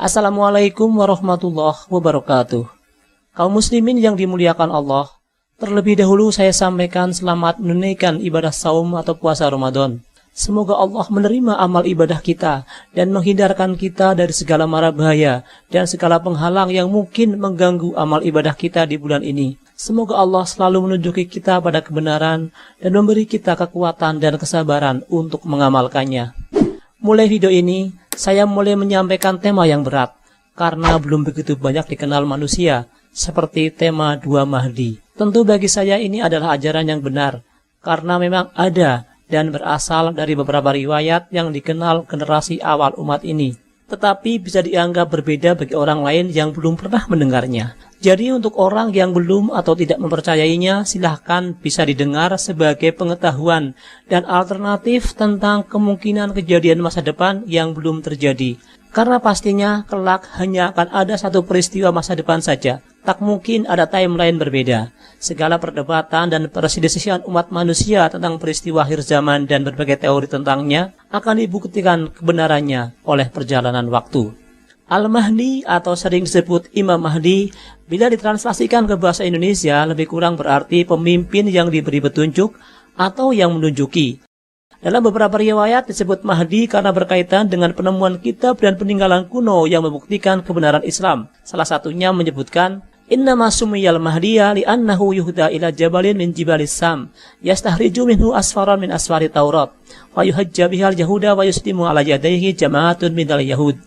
Assalamualaikum warahmatullahi wabarakatuh. Kaum muslimin yang dimuliakan Allah, terlebih dahulu saya sampaikan selamat menunaikan ibadah saum atau puasa Ramadan. Semoga Allah menerima amal ibadah kita dan menghindarkan kita dari segala mara bahaya dan segala penghalang yang mungkin mengganggu amal ibadah kita di bulan ini. Semoga Allah selalu menunjuki kita pada kebenaran dan memberi kita kekuatan dan kesabaran untuk mengamalkannya. Mulai video ini, saya mulai menyampaikan tema yang berat, karena belum begitu banyak dikenal manusia, seperti tema dua Mahdi. Tentu bagi saya ini adalah ajaran yang benar, karena memang ada dan berasal dari beberapa riwayat yang dikenal generasi awal umat ini. Tetapi bisa dianggap berbeda bagi orang lain yang belum pernah mendengarnya. Jadi untuk orang yang belum atau tidak mempercayainya, silahkan bisa didengar sebagai pengetahuan dan alternatif tentang kemungkinan kejadian masa depan yang belum terjadi. Karena pastinya kelak hanya akan ada satu peristiwa masa depan saja. Tak mungkin ada timeline berbeda. Segala perdebatan dan perselisihan umat manusia tentang peristiwa akhir zaman dan berbagai teori tentangnya akan dibuktikan kebenarannya oleh perjalanan waktu. Al-Mahdi atau sering disebut Imam Mahdi, bila ditranslasikan ke bahasa Indonesia lebih kurang berarti pemimpin yang diberi petunjuk atau yang menunjuki. Dalam beberapa riwayat disebut Mahdi karena berkaitan dengan penemuan kitab dan peninggalan kuno yang membuktikan kebenaran Islam. Salah satunya menyebutkan, Innama sumiyal mahdiya li'annahu yuhda ila jabalin min jibalis sam yastahriju minhu asfaran min asfari Taurat wa yuhajja bihal yahuda wa yuslimu ala yadaihi jama'atun minal yahud.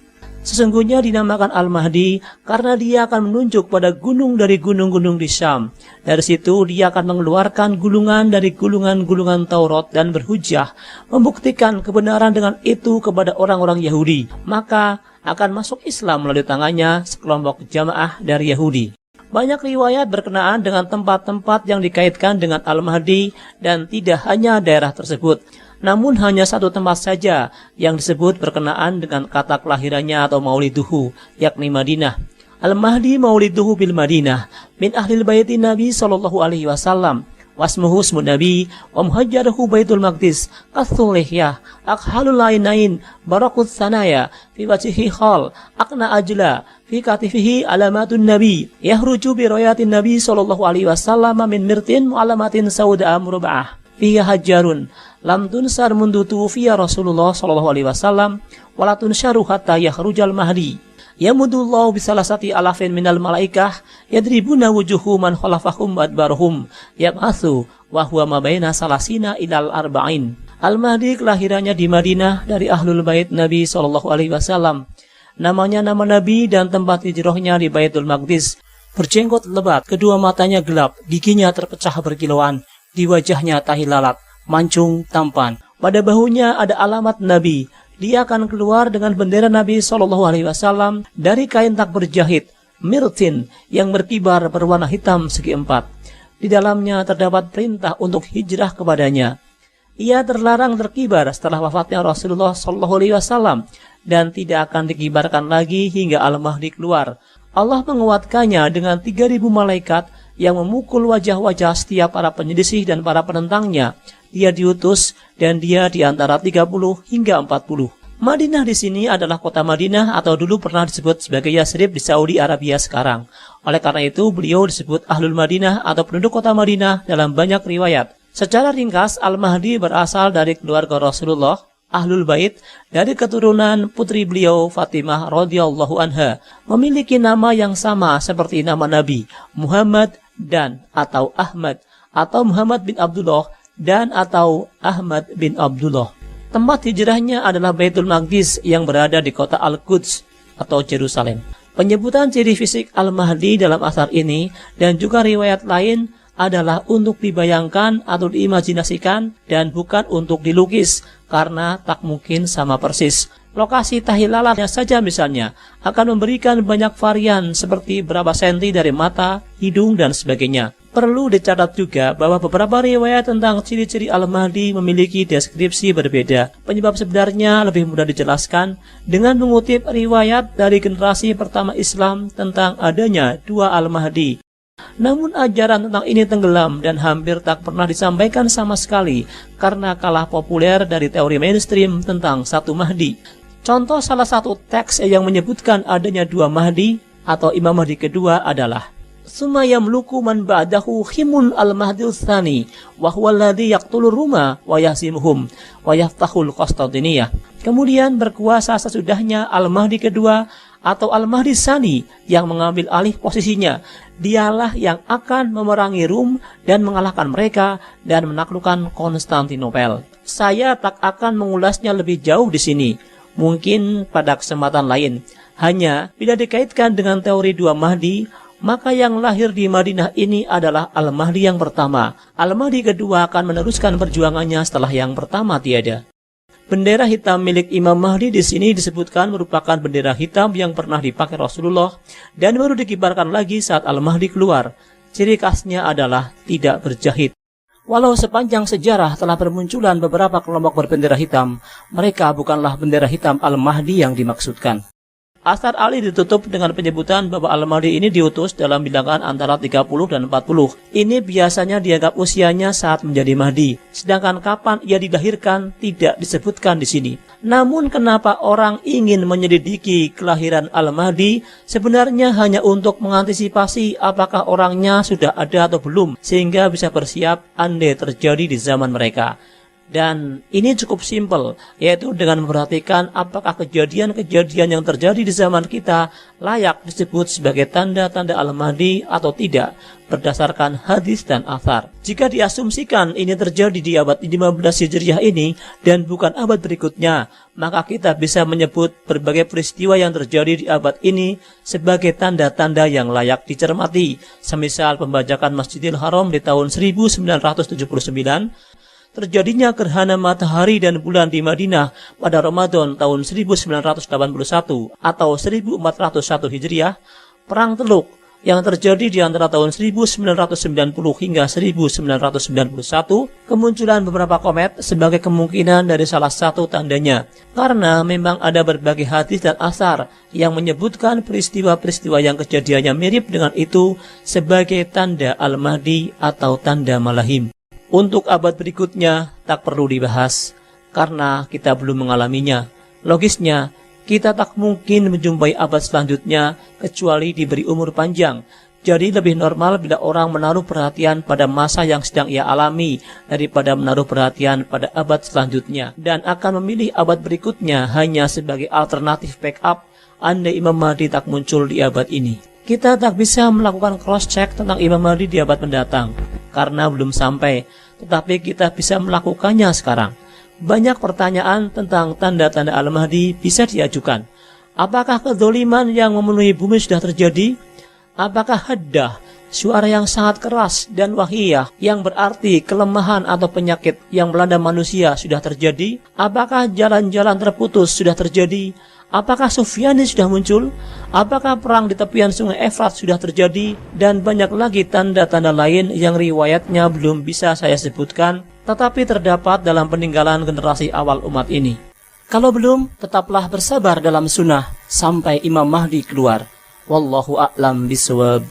Sesungguhnya dinamakan Al-Mahdi karena dia akan menunjuk pada gunung dari gunung-gunung di Syam. Dari situ dia akan mengeluarkan gulungan dari gulungan-gulungan Taurat dan berhujjah, membuktikan kebenaran dengan itu kepada orang-orang Yahudi. Maka akan masuk Islam melalui tangannya sekelompok jamaah dari Yahudi. Banyak riwayat berkenaan dengan tempat-tempat yang dikaitkan dengan Al-Mahdi dan tidak hanya daerah tersebut. Namun hanya satu tempat saja yang disebut berkenaan dengan kata kelahirannya atau mauliduhu, yakni Madinah. Al-Mahdi mauliduhu bil Madinah, min ahlil baiti Nabi sallallahu alaihi wasallam. Wasmuhu ismun Nabi, wa muhajjaruhu Baitul Maqdis, qathul lihyah, akhalul ainain, barakut sanaya, fi wajhihi khal, akna ajla, fi katifihi alamatun Nabi, yahruju bi royatin Nabi sallallahu alaihi wasallam min mirtin mu'alamatin sauda'a muraba'ah, fiha hajjarun, lam tunsar mundu tuwfiya Rasulullah sallallahu alaihi wasallam, wa la tunsharu hatta yakhrujal Mahdi. Yamudullahu bisalasati alafin minal malaikah yadribuna wujuhu man khalafahum adbarhum yab'atsu wa huwa mabaina salasina ilal arba'in. Al-Mahdi kelahirannya di Madinah dari Ahlul Bait Nabi sallallahu alaihi wasallam. Namanya nama Nabi dan tempat hijrahnya di Baitul Maqdis. Berjenggot lebat, kedua matanya gelap, giginya terpecah berkilauan, di wajahnya tahi lalat, mancung tampan. Pada bahunya ada alamat Nabi. Dia akan keluar dengan bendera Nabi Shallallahu Alaihi Wasallam dari kain tak berjahit, mirtin, yang berkibar berwarna hitam segi empat. Di dalamnya terdapat perintah untuk hijrah kepadanya. Ia terlarang terkibar setelah wafatnya Rasulullah Shallallahu Alaihi Wasallam dan tidak akan dikibarkan lagi hingga Al-Mahdi keluar. Allah menguatkannya dengan 3.000 malaikat yang memukul wajah-wajah setiap para penyelisih dan para penentangnya. Dia diutus dan dia di antara 30 hingga 40. Madinah di sini adalah kota Madinah atau dulu pernah disebut sebagai Yasrib di Saudi Arabia sekarang. Oleh karena itu beliau disebut Ahlul Madinah atau penduduk kota Madinah dalam banyak riwayat. Secara ringkas, Al-Mahdi berasal dari keluarga Rasulullah, Ahlul Bait, dari keturunan putri beliau Fatimah radhiyallahu anha, memiliki nama yang sama seperti nama Nabi, Muhammad dan atau Ahmad, atau Muhammad bin Abdullah dan atau Ahmad bin Abdullah. Tempat hijrahnya adalah Baitul Maqdis yang berada di kota Al-Quds atau Jerusalem. Penyebutan ciri fisik Al-Mahdi dalam asar ini dan juga riwayat lain adalah untuk dibayangkan atau diimajinasikan dan bukan untuk dilukis karena tak mungkin sama persis. Lokasi tahi lalatnya saja misalnya akan memberikan banyak varian seperti berapa senti dari mata, hidung dan sebagainya. Perlu dicatat juga bahwa beberapa riwayat tentang ciri-ciri Al-Mahdi memiliki deskripsi berbeda. Penyebab sebenarnya lebih mudah dijelaskan dengan mengutip riwayat dari generasi pertama Islam tentang adanya dua Al-Mahdi. Namun ajaran tentang ini tenggelam dan hampir tak pernah disampaikan sama sekali karena kalah populer dari teori mainstream tentang satu Mahdi. Contoh salah satu teks yang menyebutkan adanya dua Mahdi atau Imam Mahdi kedua adalah Summa yamluku man ba'dahu himun al-mahdi tsani wa huwa alladhi yaqtulur Ruma wa yahsimuhum wa yaftahul Qastantiniyyah. Kemudian berkuasa sesudahnya Al-Mahdi kedua atau Al-Mahdi Tsani yang mengambil alih posisinya. Dialah yang akan memerangi Rum dan mengalahkan mereka dan menaklukkan Konstantinopel. Saya tak akan mengulasnya lebih jauh di sini. Mungkin pada kesempatan lain. Hanya bila dikaitkan dengan teori dua Mahdi, maka yang lahir di Madinah ini adalah Al-Mahdi yang pertama. Al-Mahdi kedua akan meneruskan perjuangannya setelah yang pertama tiada. Bendera hitam milik Imam Mahdi di sini disebutkan merupakan bendera hitam yang pernah dipakai Rasulullah dan baru dikibarkan lagi saat Al-Mahdi keluar. Ciri khasnya adalah tidak berjahit. Walau sepanjang sejarah telah bermunculan beberapa kelompok berbendera hitam, mereka bukanlah bendera hitam Al-Mahdi yang dimaksudkan. Athar Ali ditutup dengan penyebutan bahwa Al-Mahdi ini diutus dalam bilangan antara 30 dan 40. Ini biasanya dianggap usianya saat menjadi Mahdi, sedangkan kapan ia dilahirkan tidak disebutkan di sini. Namun kenapa orang ingin menyelidiki kelahiran Al-Mahdi? Sebenarnya hanya untuk mengantisipasi apakah orangnya sudah ada atau belum, sehingga bisa bersiap andai terjadi di zaman mereka. Dan ini cukup simpel, yaitu dengan memperhatikan apakah kejadian-kejadian yang terjadi di zaman kita layak disebut sebagai tanda-tanda Al-Mahdi atau tidak, berdasarkan hadis dan athar. Jika diasumsikan ini terjadi di abad 15 Hijriah ini dan bukan abad berikutnya, maka kita bisa menyebut berbagai peristiwa yang terjadi di abad ini sebagai tanda-tanda yang layak dicermati, semisal pembajakan Masjidil Haram di tahun 1979, terjadinya gerhana matahari dan bulan di Madinah pada Ramadan tahun 1981 atau 1401 Hijriah, Perang Teluk yang terjadi di antara tahun 1990 hingga 1991, kemunculan beberapa komet sebagai kemungkinan dari salah satu tandanya, karena memang ada berbagai hadis dan athar yang menyebutkan peristiwa-peristiwa yang kejadiannya mirip dengan itu sebagai tanda Al-Mahdi atau tanda Malahim. Untuk abad berikutnya tak perlu dibahas, karena kita belum mengalaminya. Logisnya, kita tak mungkin menjumpai abad selanjutnya kecuali diberi umur panjang. Jadi lebih normal bila orang menaruh perhatian pada masa yang sedang ia alami daripada menaruh perhatian pada abad selanjutnya, dan akan memilih abad berikutnya hanya sebagai alternatif backup andai Imam Mahdi tak muncul di abad ini. Kita tak bisa melakukan cross-check tentang Imam Mahdi di abad mendatang, karena belum sampai, tetapi kita bisa melakukannya sekarang. Banyak pertanyaan tentang tanda-tanda Al-Mahdi bisa diajukan. Apakah kezaliman yang memenuhi bumi sudah terjadi? Apakah haddah, suara yang sangat keras, dan wahiyah yang berarti kelemahan atau penyakit yang melanda manusia sudah terjadi? Apakah jalan-jalan terputus sudah terjadi? Apakah Sufyani sudah muncul? Apakah perang di tepian sungai Efrat sudah terjadi? Dan banyak lagi tanda-tanda lain yang riwayatnya belum bisa saya sebutkan, tetapi terdapat dalam peninggalan generasi awal umat ini. Kalau belum, tetaplah bersabar dalam sunnah sampai Imam Mahdi keluar. Wallahu a'lam bishawab.